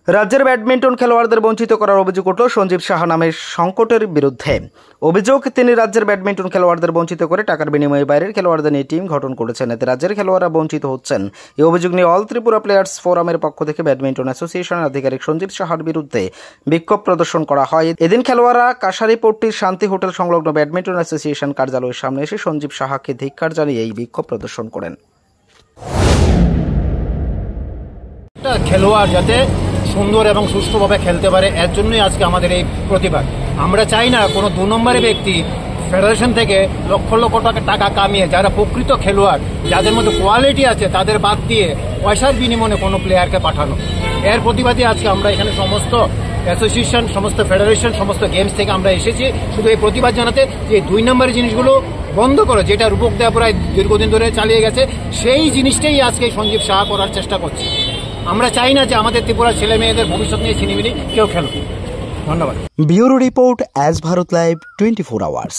রাজ্যের ব্যাডমিন্টন খেলোয়াড়দের বঞ্চিত করার অভিযোগ উঠল সঞ্জীব সাহা নামের সংকটের বিরুদ্ধে। অভিযোগ, তিনি রাজ্যের ব্যাডমিন্টন খেলোয়াড়দের বঞ্চিত করে টাকার বিনিময়ে বাইরের খেলোয়াড়দের নিয়ে টিম গঠন করেছেন। এতে রাজ্যের খেলোয়াড়রা বঞ্চিত হচ্ছেন। এই অভিযোগ নিয়ে অল ত্রিপুরা প্লেয়ার্স ফোরামের পক্ষ থেকে ব্যাডমিন্টন অ্যাসোসিয়েশনের আধিকারিক সঞ্জীব সাহার বিরুদ্ধে বিক্ষোভ প্রদর্শন করা হয়। এদিন খেলোয়াড়রা কাশারিপট্টির শান্তি হোটেল সংলগ্ন ব্যাডমিন্টন অ্যাসোসিয়েশন কার্যালয়ের সামনে এসে সঞ্জীব সাহাকে ধিক্কার জানিয়ে এই বিক্ষোভ প্রদর্শন করেন। খেলোয়াড় যাতে সুন্দর এবং সুষ্ঠুভাবে খেলতে পারে, এর জন্যই আজকে আমাদের এই প্রতিবাদ। আমরা চাই না কোনো 2 নম্বরের ব্যক্তি ফেডারেশন থেকে লক্ষ লক্ষ টাকা কামিয়ে যারা প্রকৃত খেলোয়াড়, যাদের মধ্যে কোয়ালিটি আছে, তাদের বাদ দিয়ে পয়সার বিনিময়ে কোনো প্লেয়ারকে পাঠানো। এর প্রতিবাদে আজকে আমরা এখানে সমস্ত অ্যাসোসিয়েশন, সমস্ত ফেডারেশন, সমস্ত গেমস থেকে আমরা এসেছি শুধু এই প্রতিবাদ জানাতে যে 2 নম্বরের জিনিসগুলো বন্ধ করে, যেটা রূপক দেয়া প্রায় দীর্ঘদিন ধরে চালিয়ে গেছে, সেই জিনিসটাই আজকে সঞ্জীব সাহা করার চেষ্টা করছে। আমরা চাই না যে আমাদের ত্রিপুরার ছেলে মেয়েদের ভবিষ্যৎ নিয়ে ছিনিমিনি কেউ খেলুক। ধন্যবাদ। Bureau report, as Bharat live 24 hours.